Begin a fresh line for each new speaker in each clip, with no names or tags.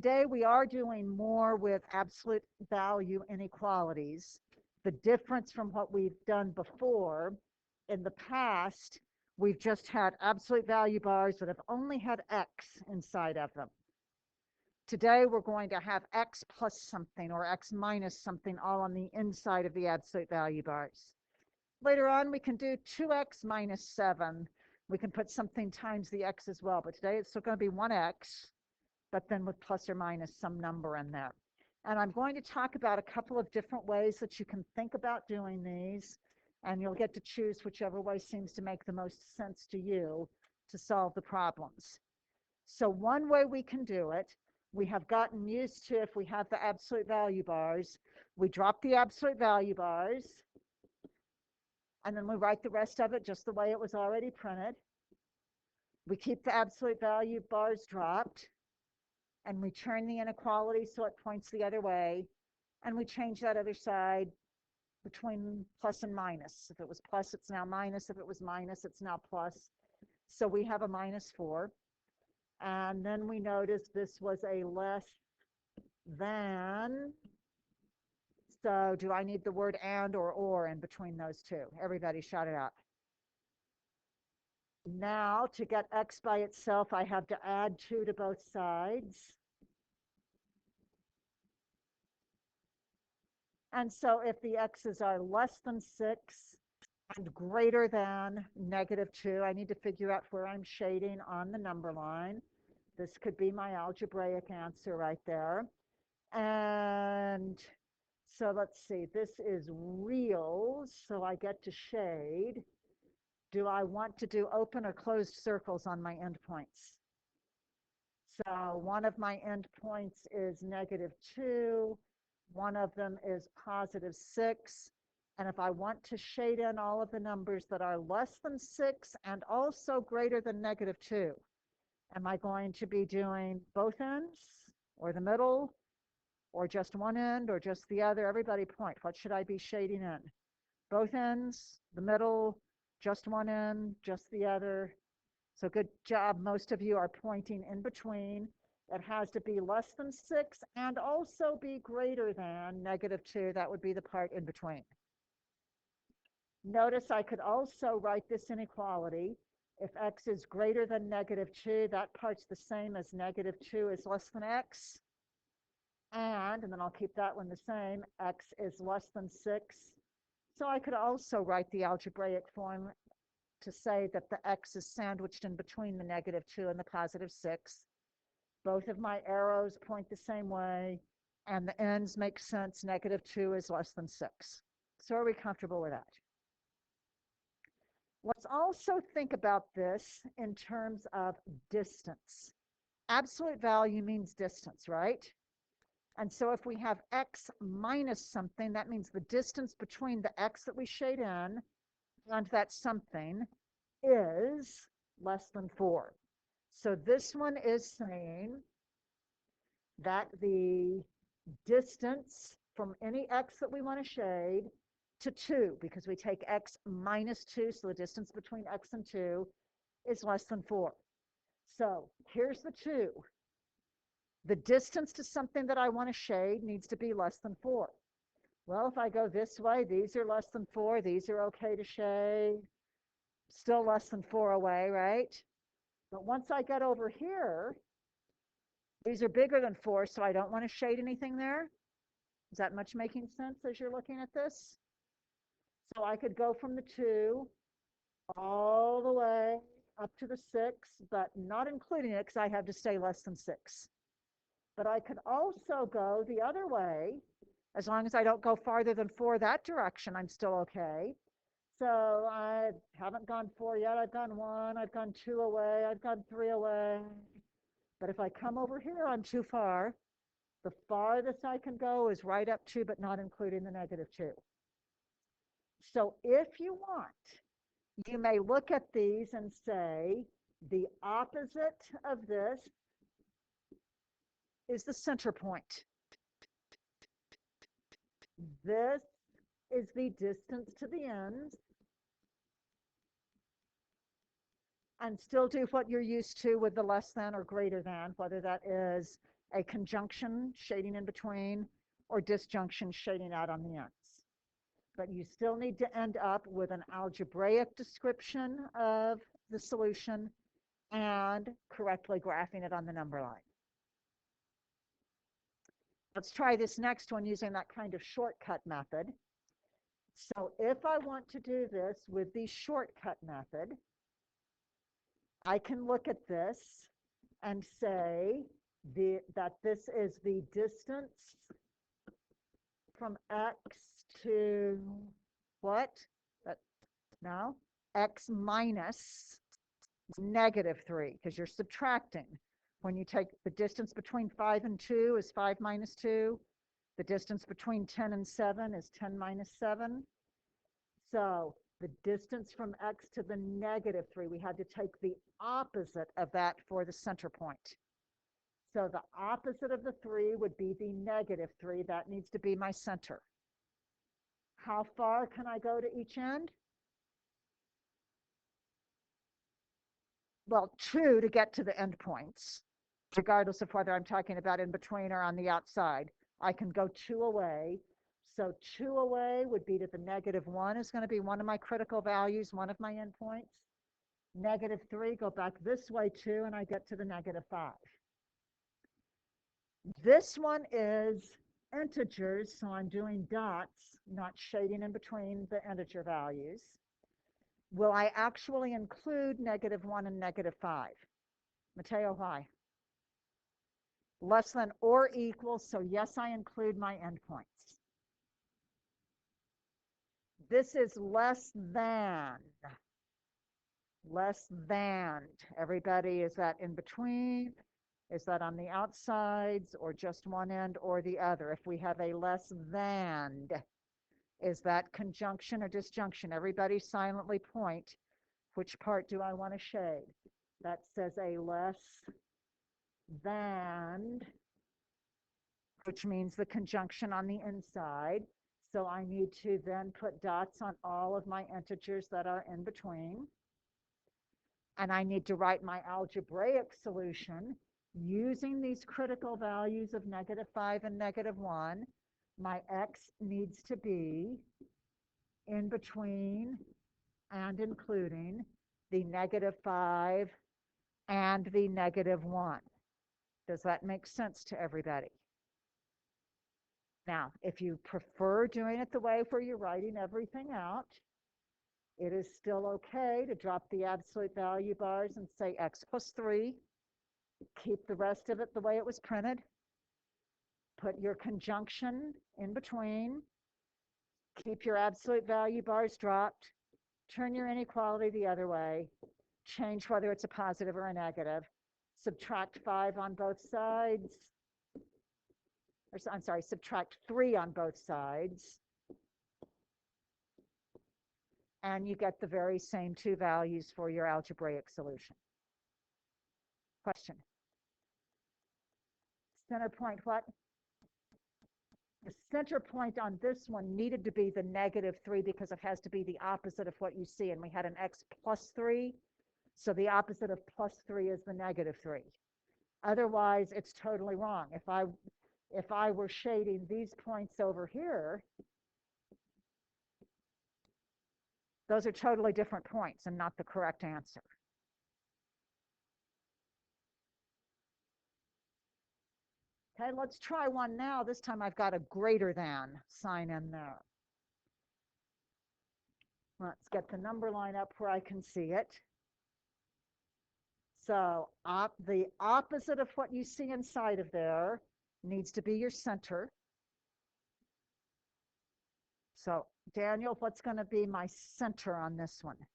Today we are doing more with absolute value inequalities. The difference from what we've done before, in the past, we've just had absolute value bars that have only had x inside of them. Today we're going to have x plus something or x minus something all on the inside of the absolute value bars. Later on we can do 2x minus 7. We can put something times the x as well, but today it's still going to be 1x, but then with plus or minus some number in there. And I'm going to talk about a couple of different ways that you can think about doing these, and you'll get to choose whichever way seems to make the most sense to you to solve the problems. So one way we can do it, we have gotten used to, if we have the absolute value bars, we drop the absolute value bars, and then we write the rest of it just the way it was already printed. We keep the absolute value bars dropped, and we turn the inequality so it points the other way, and we change that other side between plus and minus. If it was plus, it's now minus. If it was minus, it's now plus. So we have a minus 4. And then we notice this was a less than. So do I need the word and or in between those two? Everybody shout it out. Now, to get x by itself, I have to add 2 to both sides. And so if the x's are less than 6 and greater than -2, I need to figure out where I'm shading on the number line. This could be my algebraic answer right there. And so let's see, this is reals, so I get to shade. Do I want to do open or closed circles on my endpoints? So one of my endpoints is -2. One of them is +6. And if I want to shade in all of the numbers that are less than 6 and also greater than -2, am I going to be doing both ends or the middle or just one end or just the other? Everybody point. What should I be shading in? Both ends, the middle, just one end, just the other. So good job. Most of you are pointing in between. It has to be less than 6 and also be greater than -2. That would be the part in between. Notice I could also write this inequality. If x is greater than -2, that part's the same as -2 is less than x. And then I'll keep that one the same, x is less than 6. So I could also write the algebraic form to say that the x is sandwiched in between the -2 and the +6. Both of my arrows point the same way, and the ends make sense. -2 is less than 6. So are we comfortable with that? Let's also think about this in terms of distance. Absolute value means distance, right? And so if we have x minus something, that means the distance between the x that we shade in and that something is less than 4. So this one is saying that the distance from any x that we want to shade to 2, because we take x minus 2, so the distance between x and 2 is less than 4. So here's the 2. The distance to something that I want to shade needs to be less than 4. Well, if I go this way, these are less than 4. These are okay to shade. Still less than 4 away, right? But once I get over here, these are bigger than 4, so I don't want to shade anything there. Is that much making sense as you're looking at this? So I could go from the 2 all the way up to the 6, but not including it because I have to stay less than 6. But I could also go the other way. As long as I don't go farther than 4 that direction, I'm still okay. So I haven't gone 4 yet. I've gone 1, I've gone 2 away, I've gone 3 away. But if I come over here, I'm too far. The farthest I can go is right up to, but not including the -2. So if you want, you may look at these and say, the opposite of this is the center point. This is the distance to the ends. And still do what you're used to with the less than or greater than, whether that is a conjunction shading in between, or disjunction shading out on the ends. But you still need to end up with an algebraic description of the solution and correctly graphing it on the number line. Let's try this next one using that kind of shortcut method. So if I want to do this with the shortcut method, I can look at this and say that this is the distance from x to what? No, x minus -3, because you're subtracting. When you take the distance between 5 and 2 is 5 minus 2. The distance between 10 and 7 is 10 minus 7. So the distance from x to the -3, we had to take the opposite of that for the center point. So the opposite of the 3 would be the -3. That needs to be my center. How far can I go to each end? Well, 2 to get to the endpoints, regardless of whether I'm talking about in between or on the outside. I can go 2 away. So 2 away would be to the -1 is going to be one of my critical values, one of my endpoints. -3, go back this way 2, and I get to the -5. This one is integers, so I'm doing dots, not shading in between the integer values. Will I actually include -1 and -5? Mateo, why? Less than or equal, so yes, I include my endpoints. This is less than. Less than. Everybody, is that in between? Is that on the outsides, or just one end or the other? If we have a less than, is that conjunction or disjunction? Everybody silently point. Which part do I want to shade? That says a less than, which means the conjunction on the inside. So I need to then put dots on all of my integers that are in between. And I need to write my algebraic solution using these critical values of -5 and -1. My x needs to be in between and including the -5 and the -1. Does that make sense to everybody? Now, if you prefer doing it the way where you're writing everything out, it is still okay to drop the absolute value bars and say x plus 3. Keep the rest of it the way it was printed. Put your conjunction in between. Keep your absolute value bars dropped. Turn your inequality the other way. Change whether it's a positive or a negative. Subtract 5 on both sides. Or, I'm sorry, subtract 3 on both sides. And you get the very same 2 values for your algebraic solution. Question? Center point what? The center point on this one needed to be the -3 because it has to be the opposite of what you see. And we had an x plus 3. So the opposite of plus 3 is the -3. Otherwise, it's totally wrong. If I were shading these points over here, those are totally different points and not the correct answer. Okay, let's try one now. This time I've got a greater than sign in there. Let's get the number line up where I can see it. So the opposite of what you see inside of there needs to be your center. So Daniel, what's going to be my center on this one?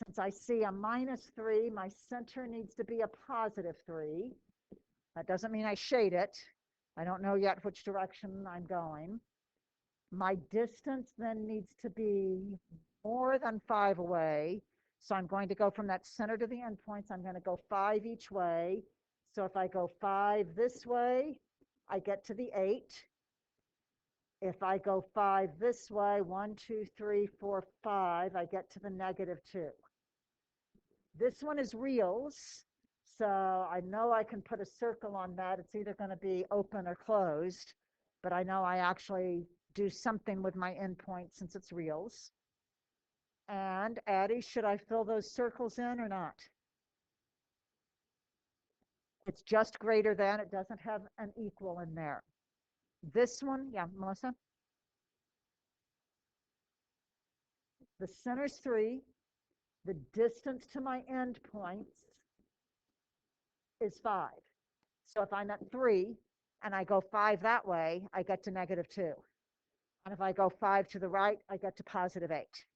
Since I see a -3, my center needs to be a +3. That doesn't mean I shade it. I don't know yet which direction I'm going. My distance then needs to be more than 5 away. So I'm going to go from that center to the endpoints. I'm going to go 5 each way. So if I go 5 this way, I get to the 8. If I go 5 this way, 1, 2, 3, 4, 5, I get to the -2. This one is reals. So I know I can put a circle on that. It's either going to be open or closed, but I know I actually do something with my endpoint since it's reals. And Addie, should I fill those circles in or not? It's just greater than, it doesn't have an equal in there. This one, yeah, Melissa? The center's 3. The distance to my endpoints is 5. So if I'm at 3 and I go 5 that way, I get to -2. And if I go 5 to the right, I get to +8.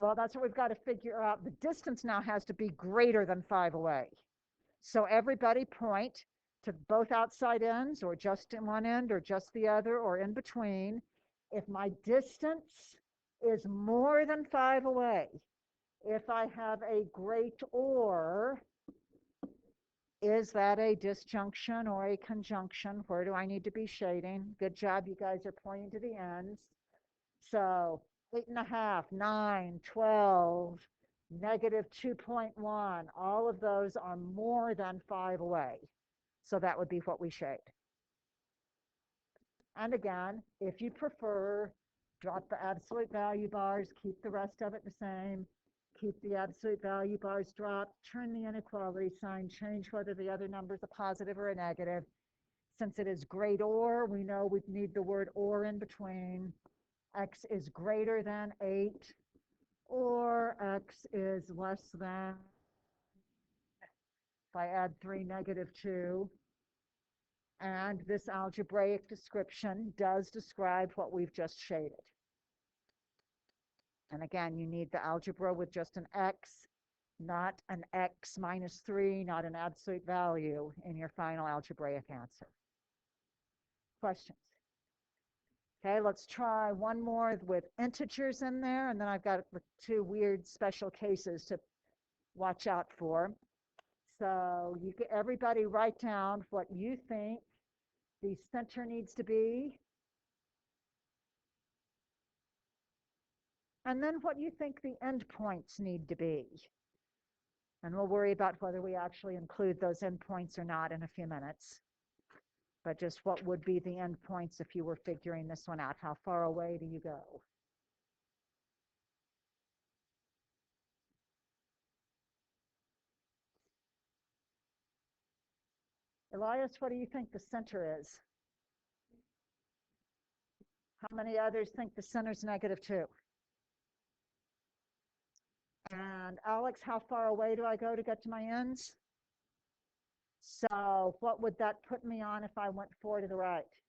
Well, that's what we've got to figure out. The distance now has to be greater than 5 away. So everybody point to both outside ends, or just in one end, or just the other, or in between. If my distance is more than 5 away, if I have a great or, is that a disjunction or a conjunction? Where do I need to be shading? Good job, you guys are pointing to the ends. So 8.5, 9, 12, -2.1, all of those are more than 5 away. So that would be what we shade. And again, if you prefer, drop the absolute value bars, keep the rest of it the same, keep the absolute value bars dropped, turn the inequality sign, change whether the other number is a positive or a negative. Since it is great or, we know we need the word or in between. X is greater than 8, or X is less than, if I add 3, -2. And this algebraic description does describe what we've just shaded. And again, you need the algebra with just an X, not an X -3, not an absolute value in your final algebraic answer. Questions? Okay, let's try one more with integers in there, and then I've got 2 weird special cases to watch out for. So everybody write down what you think the center needs to be, and then what you think the endpoints need to be. And we'll worry about whether we actually include those endpoints or not in a few minutes. But just what would be the endpoints if you were figuring this one out? How far away do you go? Elias, what do you think the center is? How many others think the center's -2? And Alex, how far away do I go to get to my ends? So what would that put me on if I went 4 to the right?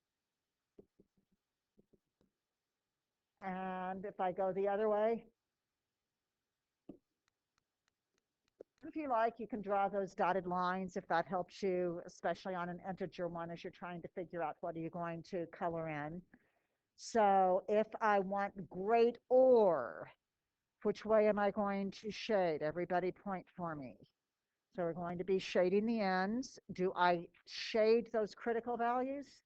And if I go the other way? If you like, you can draw those dotted lines if that helps you, especially on an integer one as you're trying to figure out what are you going to color in. So if I want great or, which way am I going to shade? Everybody point for me. So we're going to be shading the ends. Do I shade those critical values?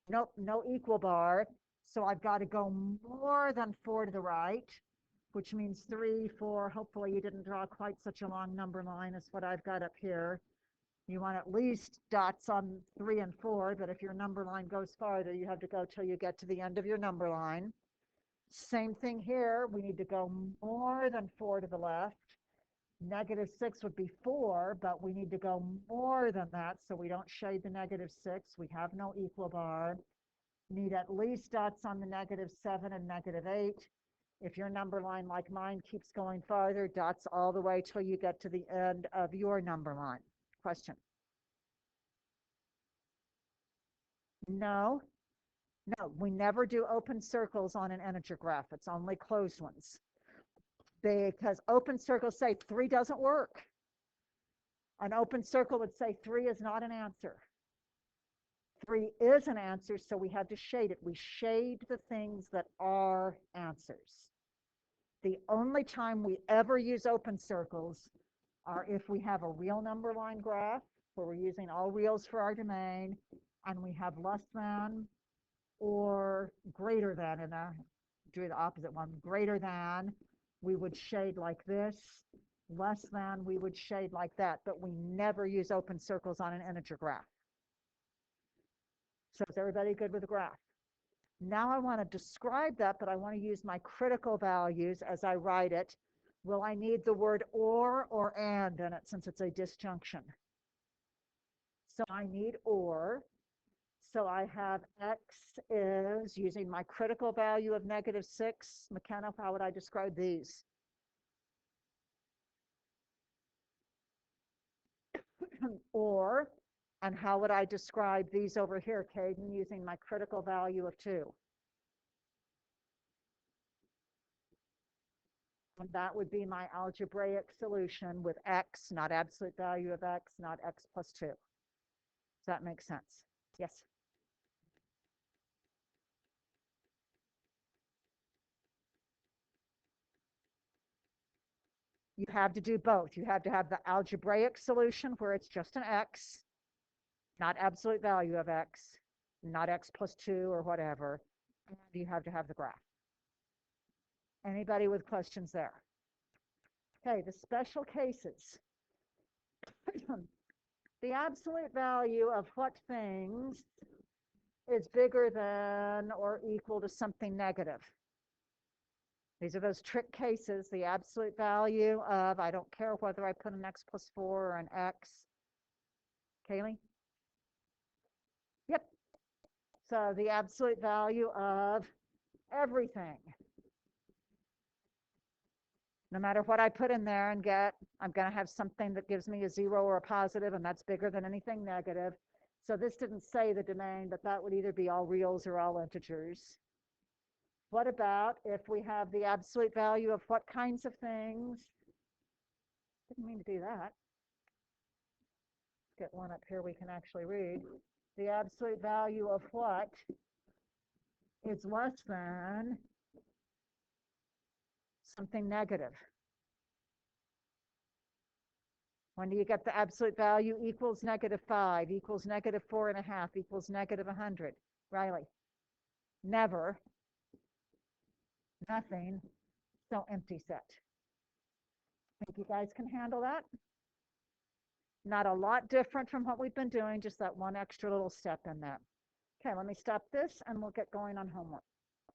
Nope, no equal bar. So I've got to go more than 4 to the right, which means 3, 4. Hopefully you didn't draw quite such a long number line as what I've got up here. You want at least dots on 3 and 4, but if your number line goes farther, you have to go till you get to the end of your number line. Same thing here. We need to go more than 4 to the left. -6 would be 4, but we need to go more than that, so we don't shade the -6. We have no equal bar. Need at least dots on the -7 and -8. If your number line, like mine, keeps going farther, dots all the way till you get to the end of your number line. Question? No, no, we never do open circles on an integer graph. It's only closed ones. Because open circles say 3 doesn't work. An open circle would say 3 is not an answer. 3 is an answer, so we have to shade it. We shade the things that are answers. The only time we ever use open circles are if we have a real number line graph where we're using all reals for our domain, and we have less than or greater than, and do the opposite one, greater than we would shade like this. Less than, we would shade like that, but we never use open circles on an integer graph. So is everybody good with the graph? Now I want to describe that, but I want to use my critical values as I write it. Will I need the word or and in it since it's a disjunction? So I need or. So I have x is, using my critical value of -6. McKenna, how would I describe these? Or, and how would I describe these over here, Caden, using my critical value of 2? And that would be my algebraic solution with x, not absolute value of x, not x plus 2. Does that make sense? Yes. You have to do both. You have to have the algebraic solution where it's just an x, not absolute value of x, not x plus 2 or whatever. And you have to have the graph. Anybody with questions there? Okay, the special cases. The absolute value of what things is bigger than or equal to something negative. These are those trick cases, the absolute value of, I don't care whether I put an x plus 4 or an x. Kaylee? Yep. So the absolute value of everything. No matter what I put in there and get, I'm going to have something that gives me a 0 or a positive, and that's bigger than anything negative. So this didn't say the domain, but that would either be all reals or all integers. What about if we have the absolute value of what kinds of things? Didn't mean to do that. Get one up here we can actually read. The absolute value of what is less than something negative. When do you get the absolute value equals -5, equals -4.5, equals -100? Riley? Never. Nothing. So empty set. Think you guys can handle that? Not a lot different from what we've been doing, just that one extra little step in there. Okay, let me stop this and we'll get going on homework.